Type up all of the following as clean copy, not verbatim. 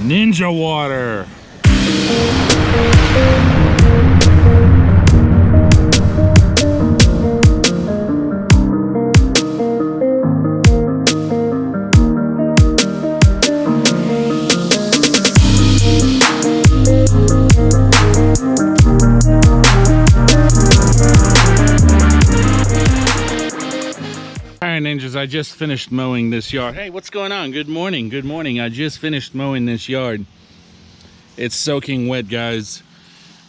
Ninja water. Ninjas, I just finished mowing this yard. Hey, what's going on? Good morning. Good morning. I just finished mowing this yard. It's soaking wet, guys.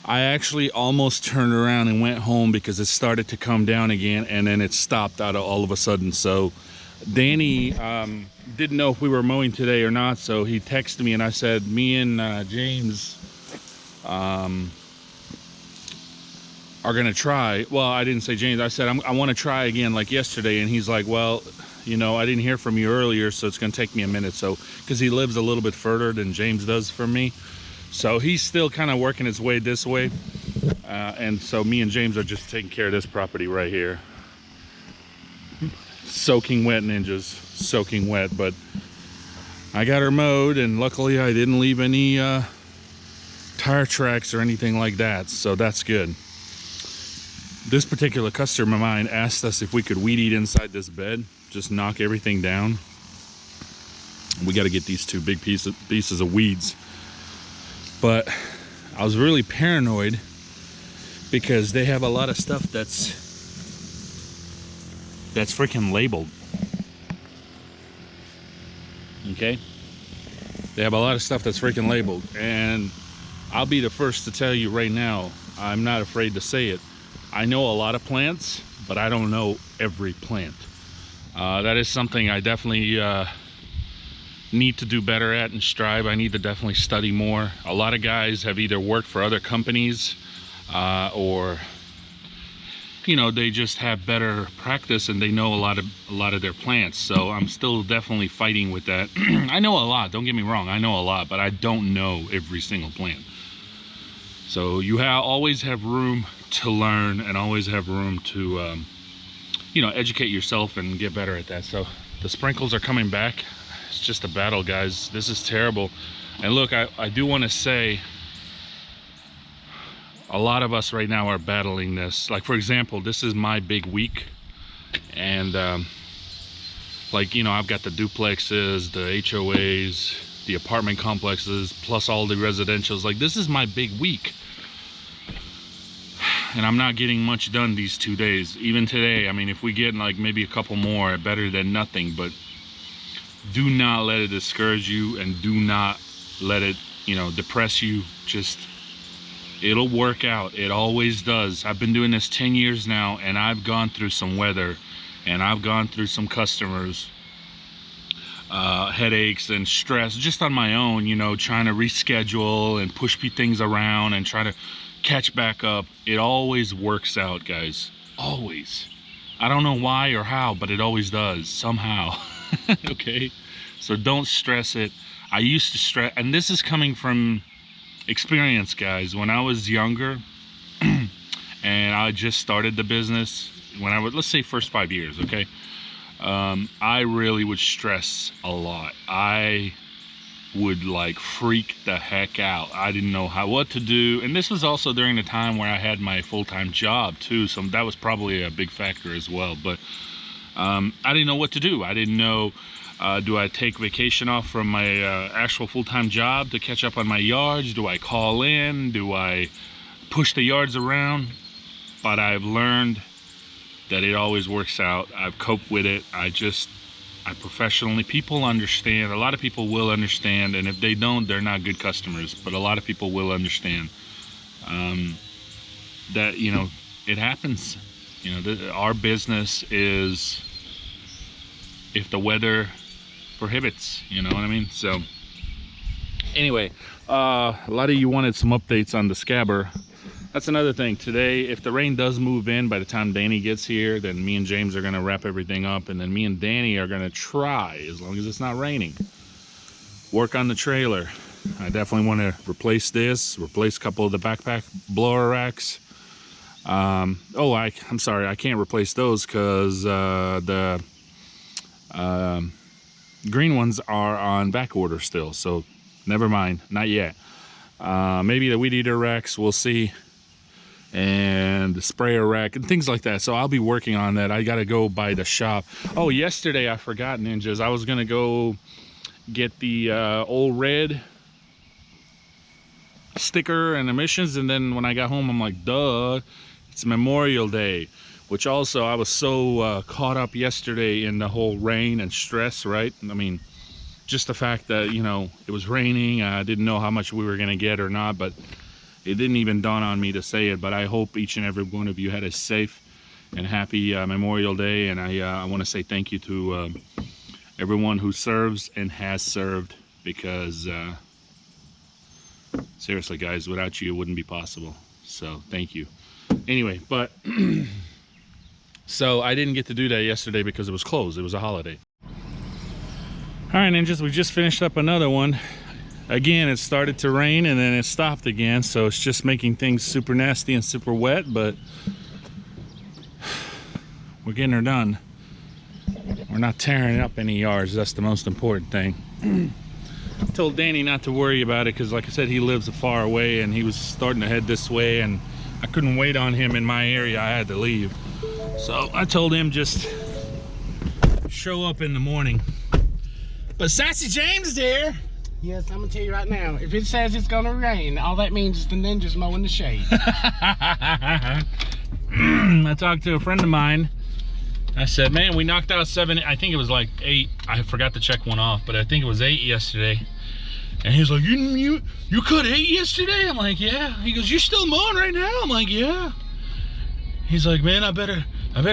I actually almost turned around and went home because it started to come down again, and then it stopped out of all of a sudden. So Danny didn't know if we were mowing today or not, so he texted me and I said me and James are gonna try. Well, I didn't say James, I said I want to try again like yesterday, and he's like, well, you know, I didn't hear from you earlier, so it's gonna take me a minute. So because he lives a little bit further than James does from me, so he's still kind of working his way this way, and so me and James are just taking care of this property right here. Soaking wet, ninjas, soaking wet. But I got her mowed, and luckily I didn't leave any tire tracks or anything like that, so that's good. This particular customer of mine asked us if we could weed eat inside this bed, just knock everything down. We got to get these two big pieces of weeds. But I was really paranoid because they have a lot of stuff that's freaking labeled. Okay? They have a lot of stuff that's freaking labeled, and I'll be the first to tell you right now, I'm not afraid to say it. I know a lot of plants, but I don't know every plant. That is something I definitely need to do better at and strive. I need to definitely study more. A lot of guys have either worked for other companies or, you know, they just have better practice and they know a lot of their plants. So I'm still definitely fighting with that. I know a lot, don't get me wrong, I know a lot, but I don't know every single plant. So you always have room to learn and always have room to you know, educate yourself and get better at that. So the sprinkles are coming back. It's just a battle, guys. This is terrible. And look, I do want to say a lot of us right now are battling this. Like, for example, this is my big week, and like, you know, I've got the duplexes, the HOAs, the apartment complexes, plus all the residentials. Like, this is my big week, and I'm not getting much done these 2 days. Even today, I mean, if we get like maybe a couple more, better than nothing. But do not let it discourage you, and do not let it, you know, depress you. Just, it'll work out. It always does. I've been doing this 10 years now, and I've gone through some weather, and I've gone through some customers, headaches and stress just on my own, you know, trying to reschedule and push things around and try to catch back up. It always works out, guys. Always. I don't know why or how, but it always does somehow. Okay, so don't stress it. I used to stress, and this is coming from experience, guys. When I was younger and I just started the business, when I would, let's say, first 5 years, okay, I really would stress a lot. I would like freak the heck out. I didn't know what to do. And this was also during the time where I had my full-time job too, so that was probably a big factor as well. But I didn't know what to do. I didn't know, do I take vacation off from my actual full-time job to catch up on my yards? Do I call in? Do I push the yards around? But I've learned that it always works out. I've coped with it. I professionally, people understand. A lot of people will understand, and if they don't, they're not good customers. But a lot of people will understand that, you know, it happens. You know, our business is if the weather prohibits, you know what I mean? So anyway, a lot of you wanted some updates on the scabber. That's another thing. Today, if the rain does move in by the time Danny gets here, then me and James are going to wrap everything up, and then me and Danny are going to try, as long as it's not raining, work on the trailer. I definitely want to replace this, replace a couple of the backpack blower racks. I'm sorry, I can't replace those because the green ones are on back order still. So never mind, not yet. Maybe the weed eater racks, we'll see, and the sprayer rack and things like that. So I'll be working on that. I gotta go by the shop. Oh, yesterday I forgot, ninjas, I was gonna go get the old red sticker and emissions, and then when I got home I'm like, duh, it's Memorial Day. Which also, I was so caught up yesterday in the whole rain and stress, right? I mean, just the fact that, you know, it was raining, I didn't know how much we were gonna get or not, but it didn't even dawn on me to say it. But I hope each and every one of you had a safe and happy Memorial Day, and I want to say thank you to everyone who serves and has served, because seriously guys, without you it wouldn't be possible. So thank you. Anyway, but so I didn't get to do that yesterday because it was closed. It was a holiday. All right, ninjas, we just finished up another one. Again, it started to rain and then it stopped again, so it's just making things super nasty and super wet, but we're getting her done. We're not tearing up any yards. That's the most important thing. I told Danny not to worry about it because, like I said, he lives far away and he was starting to head this way, and I couldn't wait on him in my area. I had to leave. So I told him just show up in the morning. But Sassy James is here. Yes, I'm gonna tell you right now, if it says it's gonna rain, all that means is the ninja's mowing the shade. I talked to a friend of mine. I said, man, we knocked out 7, I think it was like 8. I forgot to check one off, but I think it was 8 yesterday. And he was like, you cut 8 yesterday? I'm like, yeah. He goes, you're still mowing right now? I'm like, yeah. He's like, man, I better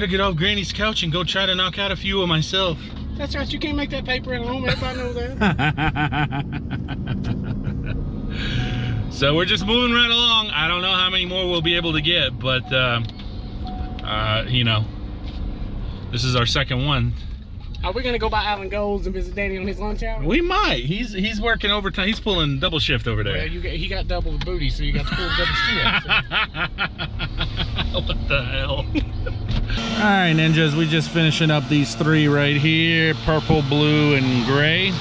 get off Granny's couch and go try to knock out a few of myself. That's right, you can't make that paper at home, everybody knows that. So we're just moving right along. I don't know how many more we'll be able to get, but you know, this is our second one. Are we gonna go by Alan Golds and visit Danny on his lunch hour? We might. He's working overtime. He's pulling double shift over there. Well, he got double the booty, so you got to pull double shift. What the hell? All right, ninjas, we just finishing up these 3 right here, purple, blue, and gray.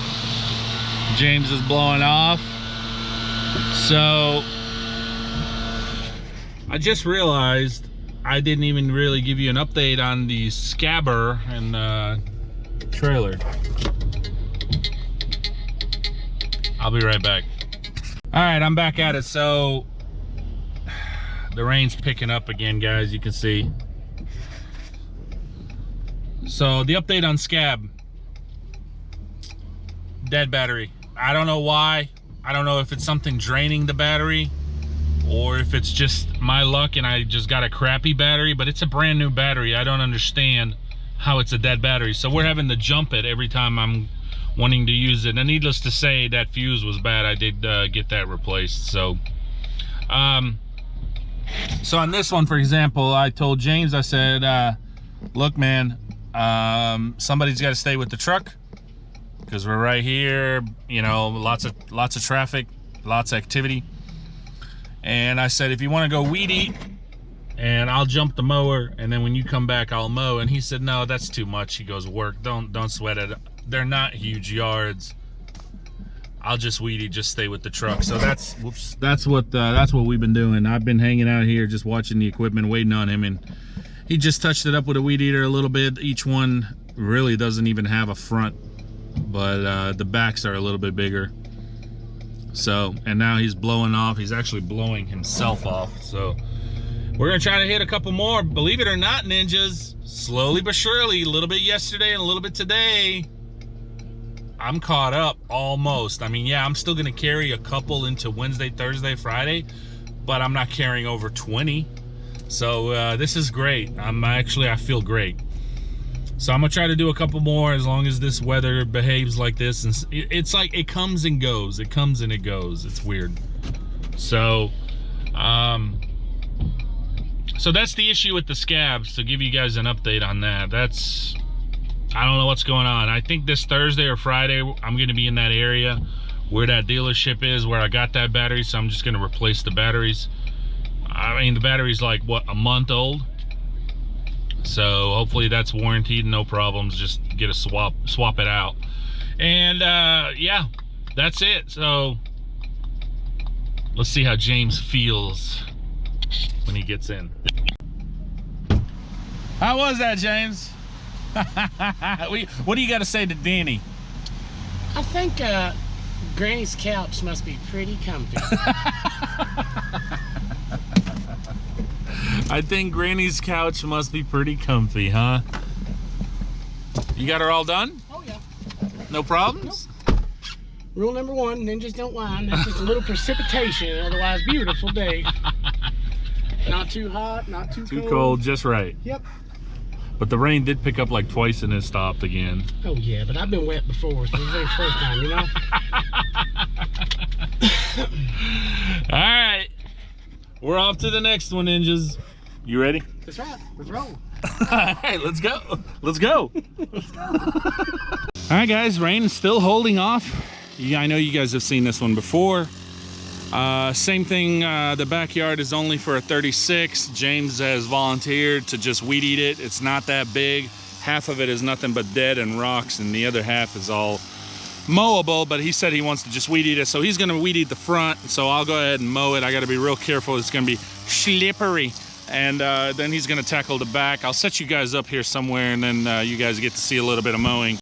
James is blowing off. So I just realized I didn't even really give you an update on the scabber and trailer. I'll be right back. All right, I'm back at it. So the rain's picking up again, guys, you can see. So the update on scab, dead battery. I don't know why. I don't know if it's something draining the battery or if it's just my luck and I just got a crappy battery, but it's a brand new battery. I don't understand how it's a dead battery. So we're having to jump it every time I'm wanting to use it. And needless to say, that fuse was bad. I did get that replaced. So so on this one, for example, I told James, I said, look, man, somebody's got to stay with the truck because we're right here, you know, lots of traffic, lots of activity. And I said, if you want to go weed eat, and I'll jump the mower, and then when you come back, I'll mow. And he said, no, that's too much. He goes, work, don't sweat it. They're not huge yards. I'll just weed eat, just stay with the truck. So that's what we've been doing. I've been hanging out here, just watching the equipment, waiting on him, and he just touched it up with a weed eater a little bit. Each one really doesn't even have a front, but the backs are a little bit bigger. So, and now he's blowing off. He's actually blowing himself off. So we're gonna try to hit a couple more. Believe it or not, ninjas, slowly but surely, a little bit yesterday and a little bit today, I'm caught up almost. I mean, yeah, I'm still gonna carry a couple into Wednesday, Thursday, Friday, but I'm not carrying over 20. So this is great. I feel great. So I'm gonna try to do a couple more as long as this weather behaves like this. And it's like it comes and goes. It comes and it goes. It's weird. So, so that's the issue with the scabs. To give you guys an update on that, I don't know what's going on. I think this Thursday or Friday I'm gonna be in that area where that dealership is, where I got that battery. So I'm just gonna replace the batteries. I mean, the battery's like, what, a month old? So hopefully that's warranted, no problems. Just get a swap it out. And yeah, that's it. So let's see how James feels when he gets in. How was that, James? What do you got to say to Danny? I think Granny's couch must be pretty comfy. I think Granny's couch must be pretty comfy, huh? You got her all done? Oh yeah. No problems? Nope. Rule number 1, ninjas don't whine. That's just a little precipitation, otherwise beautiful day. Not too hot, not too cold. Too cold, just right. Yep. But the rain did pick up like twice and it stopped again. Oh yeah, but I've been wet before, so this ain't the first time, you know? All right. We're off to the next one, ninjas. You ready? That's right. Let's roll. All right, let's go. Let's go. All right, guys, rain is still holding off. I know you guys have seen this one before. Same thing, the backyard is only for a 36. James has volunteered to just weed eat it. It's not that big. Half of it is nothing but dead and rocks, and the other half is all mowable, but he said he wants to just weed eat it, so he's gonna weed eat the front, so I'll go ahead and mow it. I gotta be real careful. It's gonna be slippery. And then he's gonna tackle the back. I'll set you guys up here somewhere, and then you guys get to see a little bit of mowing.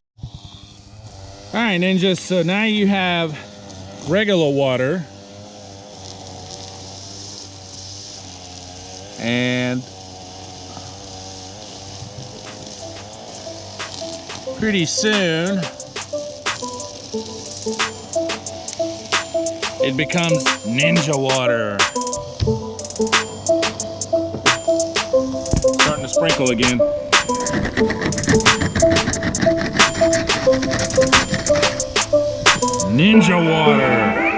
All right, ninjas, so now you have regular water. And pretty soon, it becomes ninja water. Starting to sprinkle again. Ninja water.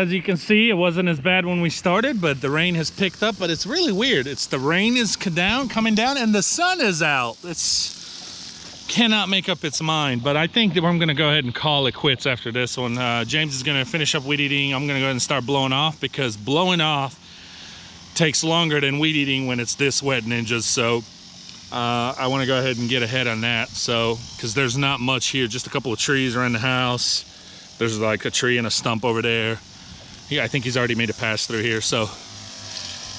as you can see, it wasn't as bad when we started, but the rain has picked up. But it's really weird. It's the rain is coming down, and the sun is out. It's cannot make up its mind. But I think that I'm gonna go ahead and call it quits after this one. James is gonna finish up weed eating. I'm gonna go ahead and start blowing off, because blowing off takes longer than weed eating when it's this wet, ninjas. So I want to go ahead and get ahead on that. So, because there's not much here, just a couple of trees around the house. There's like a tree and a stump over there. Yeah, I think he's already made a pass through here. So,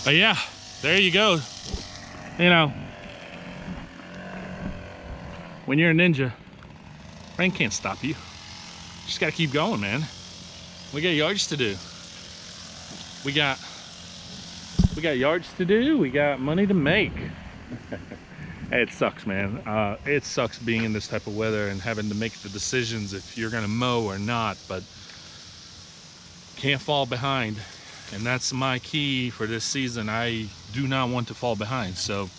but yeah, there you go. You know, when you're a ninja, rain can't stop you. Just gotta keep going, man. We got yards to do. We got yards to do. We got money to make. It sucks, man. It sucks being in this type of weather and having to make the decisions if you're gonna mow or not, but can't fall behind. And that's my key for this season. I do not want to fall behind. So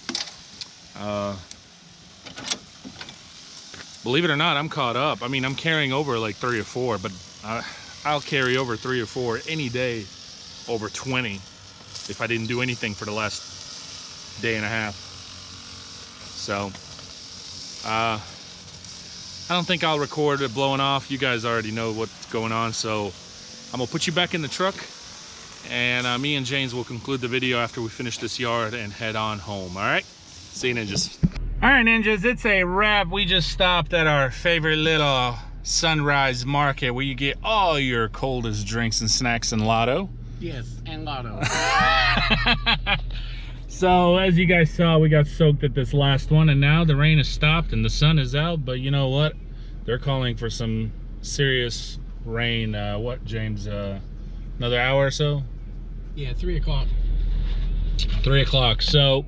believe it or not, I'm caught up. I mean, I'm carrying over like 3 or 4, but I'll carry over 3 or 4 any day over 20 if I didn't do anything for the last day and a half. So I don't think I'll record it blowing off. You guys already know what's going on, so I'm gonna put you back in the truck, and me and James will conclude the video after we finish this yard and head on home. All right, see you, ninjas. All right, ninjas, it's a wrap. We just stopped at our favorite little Sunrise Market where you get all your coldest drinks and snacks and Lotto. Yes, and Lotto. So as you guys saw, we got soaked at this last one, and now the rain has stopped and the sun is out. But you know what? They're calling for some serious rain. What, James? Another hour or so? Yeah, 3 o'clock. 3 o'clock. So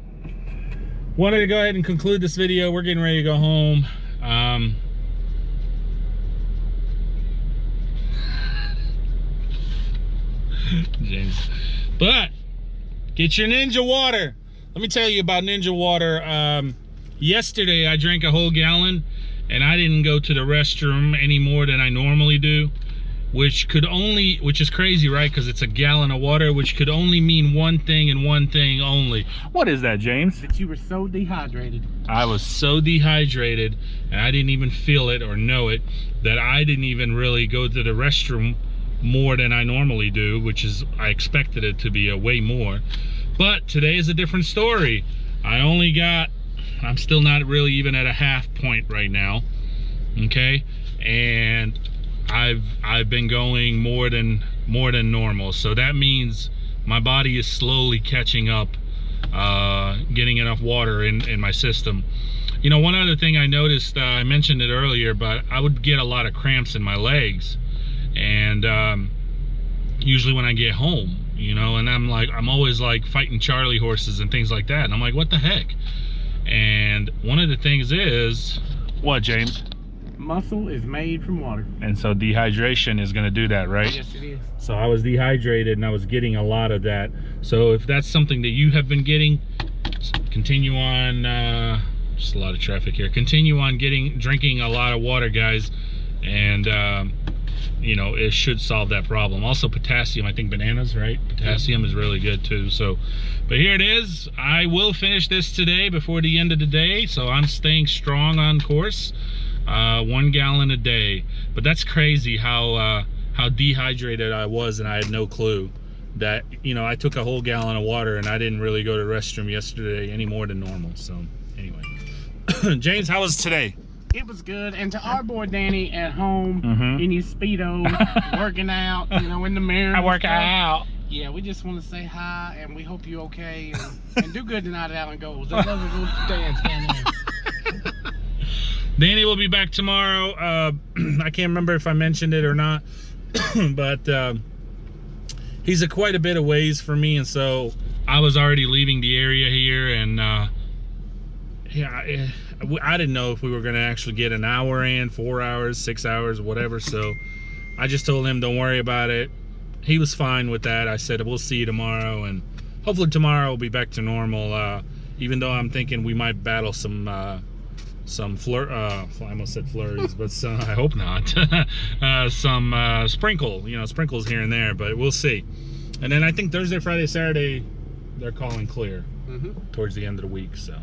wanted to go ahead and conclude this video. We're getting ready to go home. James, but get your Ninja water. Let me tell you about Ninja water. Yesterday I drank a whole gallon, and I didn't go to the restroom any more than I normally do, which is crazy, right? Because it's a gallon of water, which could only mean one thing and one thing only. What is that, James? That you were so dehydrated. I was so dehydrated, and I didn't even feel it or know it, that I didn't even really go to the restroom more than I normally do, which is, I expected it to be a way more. But today is a different story. I'm still not really even at a half point right now, okay? And I've been going more than normal, so that means my body is slowly catching up, getting enough water in my system. You know, one other thing I noticed, I mentioned it earlier, but I would get a lot of cramps in my legs, and usually when I get home, you know, and I'm always like fighting Charlie horses and things like that, and I'm like, what the heck? And one of the things is, what, James? Muscle is made from water. And so dehydration is going to do that, right? Yes, it is. So I was dehydrated and I was getting a lot of that. So if that's something that you have been getting, continue on, just a lot of traffic here. Continue on drinking a lot of water, guys. And, you know, it should solve that problem. Also potassium, I think bananas, right? Potassium is really good too. So, but here it is. I will finish this today before the end of the day. So I'm staying strong on course. 1 gallon a day. But that's crazy how dehydrated I was, and I had no clue that, you know, I took a whole gallon of water and I didn't really go to the restroom yesterday any more than normal. So anyway, James, how was today? It was good. And to our boy Danny at home in his Speedo, working out, you know, in the mirror. I work out. Yeah, we just want to say hi, and we hope you're okay, and do good tonight at Allen Goals. There's other little stands down there. Danny will be back tomorrow. I can't remember if I mentioned it or not, but he's quite a bit of ways from me, and so I was already leaving the area here, and yeah, I didn't know if we were going to actually get an hour in, 4 hours, 6 hours, whatever. So I just told him, don't worry about it. He was fine with that. I said, we'll see you tomorrow, and hopefully tomorrow we'll be back to normal, even though I'm thinking we might battle some some I almost said flurries, but some, I hope not. Some sprinkles here and there, but we'll see. And then I think Thursday, Friday, Saturday, they're calling clear towards the end of the week. So,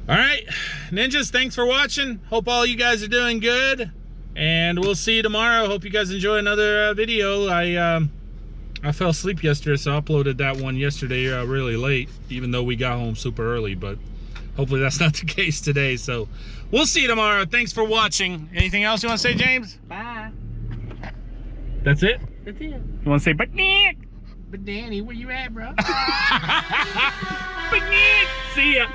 all right, ninjas, thanks for watching. Hope all you guys are doing good, and we'll see you tomorrow. Hope you guys enjoy another video. I fell asleep yesterday, so I uploaded that one yesterday really late, even though we got home super early, but hopefully that's not the case today. So we'll see you tomorrow. Thanks for watching. Anything else you want to say, James? Bye. That's it? That's it. You want to say bye? But Danny, where you at, bro? See ya.